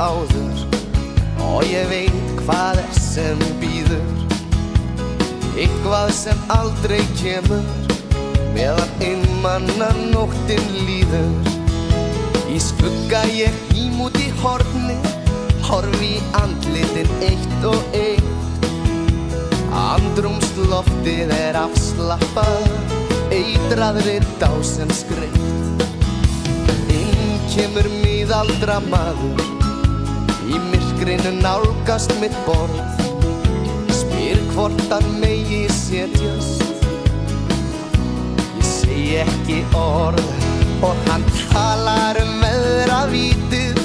áður og ég veit hvað sem bíður, eitthvað sem aldrei kemur meðan einmana nóttin líður. Í skugga ég hím út í horni, horfi í andlitin eitt og eitt. Andrúmsloftið afslappað, eitraðri dásem skreytt. Inn kemur miðaldra maður, í myrkrinu nálgast mitt borð, spyr hvort hann megi setjast. Ég segi ekki orð og hann talar veðravítið,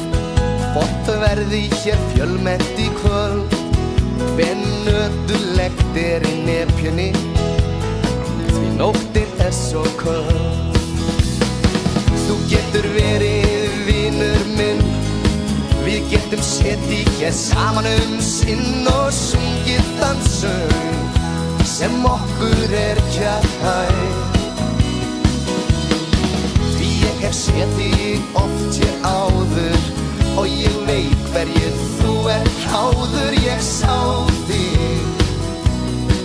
hvort verði hér fjölmennt í kvöld, hve nöturlegt í nepjunni, því nóttin svo köld. Þú getur verið vinur minn, við getum setið hér saman sinn og sungið þann söng sem okkur kær. Því ég hef séð þig oft hér áður og ég veit hverju þú háður. Ég sá þig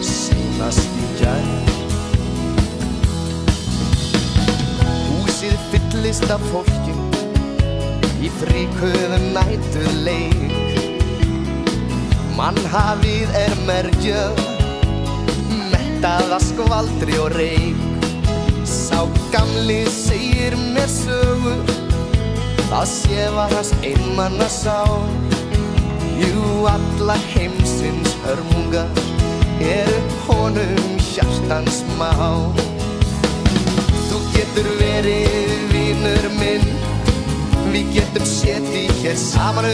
seinast í gær. Húsið fyllist af fólki í fríkuðum næturleik. Mannhafið mergjað, mettað af skvaldri og reik. Sá gamli segir mér sögur, það séfa hans einmana sál. Jú, alla heimsins hörmungar honum hjartans mál. Þú getur verið vinur minn, við getum setið hér saman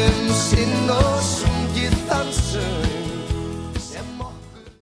sinn og sungið þann söng